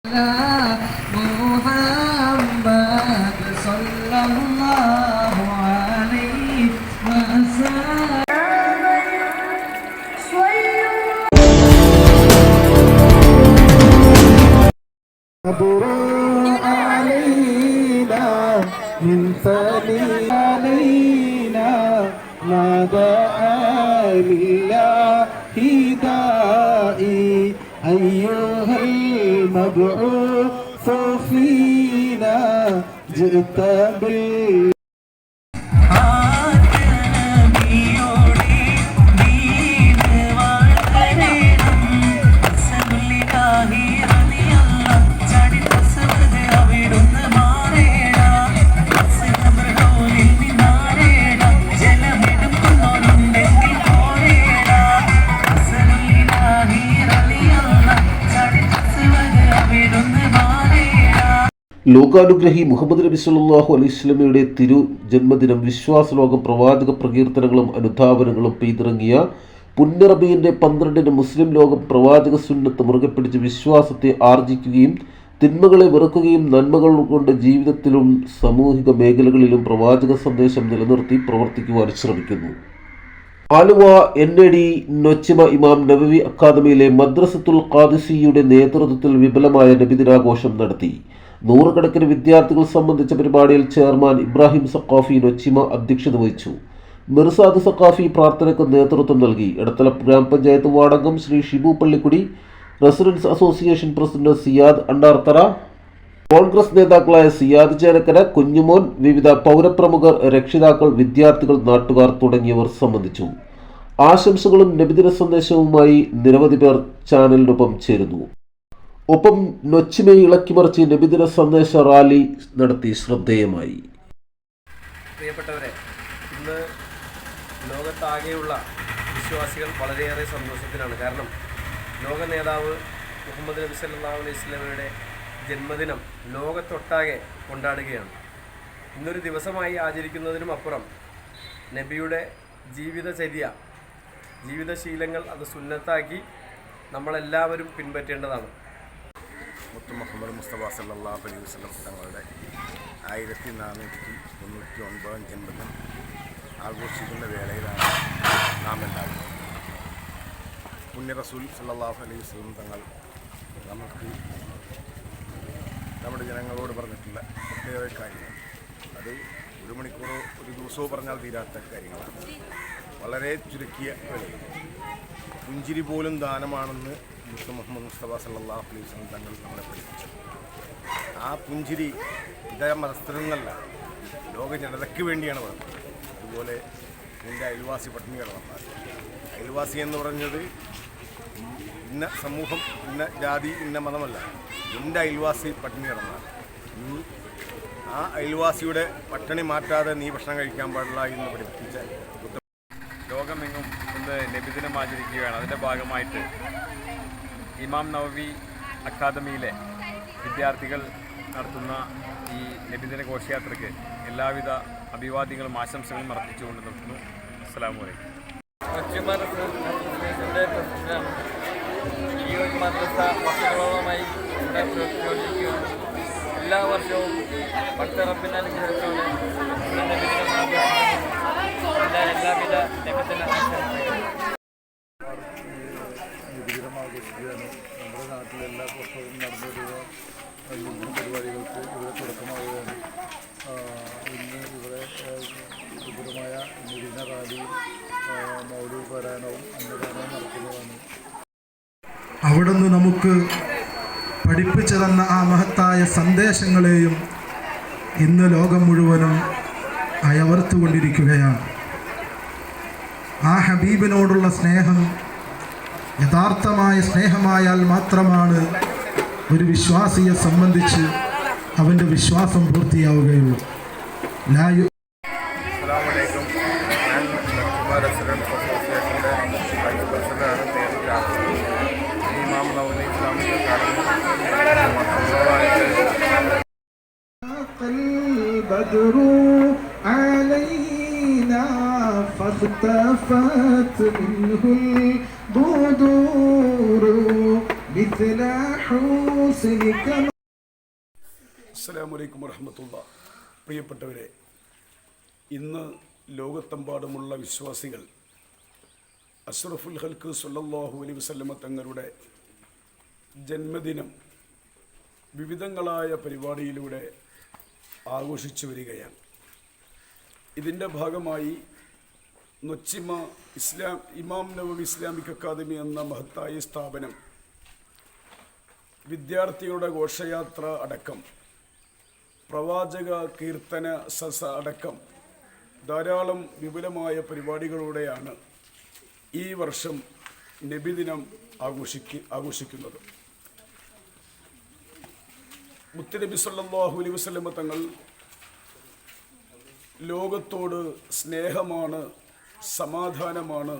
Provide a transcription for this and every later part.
من ثاني علينا ماذا لله دائي أيها المبعوث فينا جئت بال ലോകാനുഗ്രഹി മുഹമ്മദ് നബി സല്ലല്ലാഹു അലൈഹി വസല്ലമയുടെ തിരു ജന്മദിനം വിശ്വാസലോകം പ്രവാചക പ്രകീർത്തനങ്ങളും അനുധാവനങ്ങളും പെയ്തിറങ്ങിയ പുണ്യറബീന്റെ 12-ന് മുസ്ലിം ലോകം പ്രവാചക സുന്നത്ത് മുറുകെ പിടിച്ച് വിശ്വാസത്തെ ആർജിക്കുകയും തിന്മകളെ വെറുക്കുകയും നന്മകൾ കൊണ്ട് ജീവിതത്തിലും സാമൂഹിക മേഖലകളിലും പ്രവാചക സന്ദേശം നിലനിർത്തി പ്രവർത്തിക്കുവാൻ ശ്രമിക്കുന്നു. ആലുവ NAD നൊച്ചിമ ഇമാം നവവി അക്കാദമിയിലെ മദ്രസത്തുൽ ഖാദിസിയുടെ നേതൃത്വത്തിൽ വിപുലമായ നബിദിനാഘോഷം നടത്തി. നൂറുകണക്കിന് വിദ്യാർത്ഥികൾ സംബന്ധിച്ച പരിപാടിയിൽ ചെയർമാൻ ഇബ്രാഹിം സഖാഫി നൊച്ചിമ അധ്യക്ഷത വഹിച്ചു. മിർസാദ് സഖാഫി പ്രാർത്ഥനയ്ക്ക് നേതൃത്വം നൽകി. എടത്തല ഗ്രാമപഞ്ചായത്ത് വാർഡംഗം Shri Shibu Pallikkudi, residence association president Siyad Andarthara, Congress നേതാക്കളായ സിയാദ് ചേനക്കര, കുഞ്ഞുമോൻ, വിവിധ പൗരപ്രമുഖർ, രക്ഷിതാക്കൾ, വിദ്യാർത്ഥികൾ, നാട്ടുകാർ തുടങ്ങിയവർ സംബന്ധിച്ചു. ആശംസകളും നബിദിന സന്ദേശവുമായി നിരവധി പേർ ചാനലിനൊപ്പം ചേരുന്നു. ഒപ്പം നൊച്ചിമയെ ഇളക്കിമറിച്ച് നബിദിന സന്ദേശ റാലി നടത്തി ശ്രദ്ധേയമായി. പ്രിയപ്പെട്ടവരെ, ഇന്ന് ലോകത്താകെയുള്ള വിശ്വാസികൾ വളരെയേറെ സന്തോഷത്തിലാണ്. കാരണം ലോക നേതാവ് മുഹമ്മദ് നബി സല്ലല്ലാഹു അലൈഹി വസല്ലമയുടെ ജന്മദിനം ലോകത്തൊട്ടാകെ കൊണ്ടാടുകയാണ്. ഇന്നൊരു ദിവസമായി ആചരിക്കുന്നതിനും അപ്പുറം നബിയുടെ ജീവിതചര്യ, ജീവിതശീലങ്ങൾ അത് സുന്നത്താക്കി നമ്മളെല്ലാവരും പിൻപറ്റേണ്ടതാണ്. മുത്ത് മുഹമ്മദ് മുസ്തഫ സല്ലല്ലാഹു അലൈഹി വസല്ലം തങ്ങളുടെ 1499 ജന്മദിനം ആഘോഷിക്കുന്ന വേളയിലാണ് നാം എല്ലാവരും. പുണ്യ റസൂൽ സല്ലല്ലാഹു അലൈഹി വസല്ലം തങ്ങൾ നമുക്ക് നമ്മുടെ ജനങ്ങളോട് പറഞ്ഞിട്ടുള്ള പ്രത്യേക കാര്യങ്ങൾ, അത് ഒരു മണിക്കൂറോ ഒരു ദിവസമോ പറഞ്ഞാൽ തീരാത്ത കാര്യങ്ങളാണ്. വളരെ ചുരുക്കിയ വേളയിൽ പുഞ്ചിരി പോലും ദാനമാണെന്ന് മുഹമ്മദ് മുസ്തഫ സല്ലല്ലാഹു അലൈഹി വസല്ലം തങ്ങൾ നമ്മളെ പഠിപ്പിച്ചു. ആ പുഞ്ചിരി ഇതര മതസ്ഥരെന്നല്ല, ലോക ജനതയ്ക്ക് വേണ്ടിയാണ് പറഞ്ഞത്. അതുപോലെ എൻ്റെ അയൽവാസി പട്ടിണി കിടന്നാൽ, അയൽവാസി എന്ന് പറഞ്ഞത് ഇന്ന സമൂഹം, ഇന്ന ജാതി, ഇന്ന മതമല്ല. എൻ്റെ അയൽവാസി പട്ടിണി കിടന്നാൽ ആ അയൽവാസിയുടെ പട്ടിണി മാറ്റാതെ നീ ഭക്ഷണം കഴിക്കാൻ പാടില്ല എന്ന് പഠിപ്പിച്ച ലോകമെങ്ങും ഇന്ന് നബിദിനം ആചരിക്കുകയാണ്. അതിൻ്റെ ഭാഗമായിട്ട് ഇമാം നവവി അക്കാദമിയിലെ വിദ്യാർത്ഥികൾ നടത്തുന്ന ഈ നബിദിന ഘോഷയാത്രയ്ക്ക് എല്ലാവിധ അഭിവാദ്യങ്ങളും ആശംസകളും അർപ്പിച്ചുകൊണ്ട് നിർത്തുന്നു. അസ്സലാമു അലൈക്കും. ഈ ഒരു മദ്രസ വർഷങ്ങളോളമായി ഇവിടെ പ്രവർത്തിക്കുകയാണ്. എല്ലാ വർഷവും ഭക്തറബിൻ്റെ അനുഗ്രഹത്തോടെ നബിദിനം ആഘോഷിക്കുന്നു. എല്ലാവിധ നബിദിന നബിദിനം ആഘോഷിക്കുകയാണ്. നമ്മുടെ നാട്ടിൽ എല്ലാ വർഷവും നടന്നു വരുന്ന പരിപാടികൾക്ക് ഇവിടെ തുടക്കമാവുകയാണ്. ഇന്ന് ഇവിടെ വിപുലമായ നബിദിന റാലിയും മൗലൂദ് പാരായണവും അന്നദാനവും നടത്തുന്നതാണ്. അവിടുന്ന് നമുക്ക് പഠിപ്പിച്ചു തന്ന ആ മഹത്തായ സന്ദേശങ്ങളെയും ഇന്ന് ലോകം മുഴുവനും അയവർത്തുകൊണ്ടിരിക്കുകയാണ്. ആ ഹബീബിനോടുള്ള സ്നേഹം യഥാർത്ഥമായ സ്നേഹമായാൽ മാത്രമാണ് ഒരു വിശ്വാസിയെ സംബന്ധിച്ച് അവൻ്റെ വിശ്വാസം പൂർത്തിയാവുകയുള്ളൂ. അസ്സലാമലൈക്കും. ഞാൻ റെസിഡൻസ് അസോസിയേഷൻ്റെ വൈസ് പ്രസിഡന്റാണ്. ഇമാം നവവി ഇസ്ലാമിക് فاختفت منه البدور مثل حور ഹുസ്നിക അസ്സലാമു അലൈക്കും വറഹ്മത്തുള്ളാഹി. പ്രിയപ്പെട്ടവരെ, ഇന്ന് ലോകത്തെമ്പാടുമുള്ള വിശ്വാസികൾ അഷ്റഫുൽ ഖൽഖ് സ്വല്ലല്ലാഹു അലൈഹി വസല്ലമ തങ്ങളുടെ ജന്മദിനം വിവിധങ്ങളായ പരിപാടിയിലൂടെ ആഘോഷിച്ചു വരികയാണ്. ഇതിൻ്റെ ഭാഗമായി നൊച്ചിമ ഇമാം നവവി ഇസ്ലാമിക് അക്കാദമി എന്ന മഹത്തായ സ്ഥാപനം വിദ്യാർത്ഥികളുടെ ഘോഷയാത്ര അടക്കം പ്രവാചക കീർത്തന സസ അടക്കം ധാരാളം വിപുലമായ പരിപാടികളോടെയാണ് ഈ വർഷം നബിദിനം ആഘോഷിക്കുന്നത്. മുത്തുനബി സല്ലല്ലാഹു അലൈഹി വസല്ലമ തങ്ങൾ ലോകത്തോട് സ്നേഹമാണ്, സമാധാനമാണ്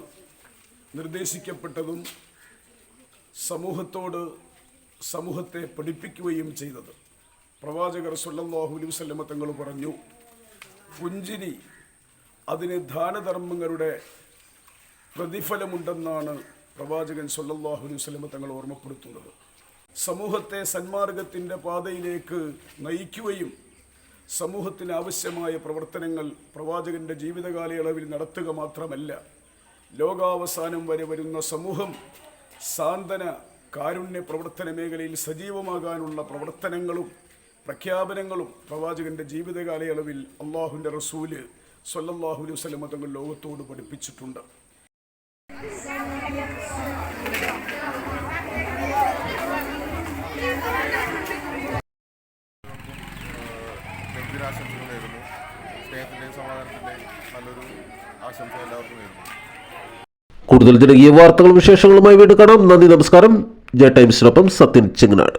നിർദ്ദേശിക്കപ്പെട്ടതും സമൂഹത്തെ പഠിപ്പിക്കുകയും ചെയ്തത്. പ്രവാചകർ സല്ലല്ലാഹു അലൈഹി വസല്ലമ തങ്ങൾ പറഞ്ഞു, പുഞ്ചിരി അതിന് ദാനധർമ്മങ്ങളുടെ പ്രതിഫലമുണ്ടെന്നാണ് പ്രവാചകൻ സല്ലല്ലാഹു അലൈഹി വസല്ലമ തങ്ങൾ ഓർമ്മപ്പെടുത്തുന്നത്. സമൂഹത്തെ സന്മാർഗത്തിൻ്റെ പാതയിലേക്ക് നയിക്കുകയും സമൂഹത്തിന് ആവശ്യമായ പ്രവർത്തനങ്ങൾ പ്രവാചകൻ്റെ ജീവിതകാലയളവിൽ നടത്തുക മാത്രമല്ല, ലോകാവസാനം വരെ വരുന്ന സമൂഹം സാന്ത്വന കാരുണ്യ പ്രവർത്തന മേഖലയിൽ സജീവമാകാനുള്ള പ്രവർത്തനങ്ങളും പ്രഖ്യാപനങ്ങളും പ്രവാചകൻ്റെ ജീവിതകാലയളവിൽ അള്ളാഹുവിൻ്റെ റസൂല് സ്വല്ലല്ലാഹു അലൈഹി വസല്ലമ തങ്ങൾ ലോകത്തോട് പഠിപ്പിച്ചിട്ടുണ്ട്. നബിദിനാശംസകൾ നേരുന്നു. സ്നേഹത്തിൻ്റെയും സമാധാനത്തിൻ്റെയും നല്ലൊരു ആശംസ എല്ലാവർക്കും നേരുന്നു. കൂടുതൽ ജനകീയ വാർത്തകളും വിശേഷങ്ങളുമായി വീണ്ടും കാണാം. നന്ദി, നമസ്കാരം. ജെ ടൈംസിനൊപ്പം സത്യൻ ചെങ്ങനാട്.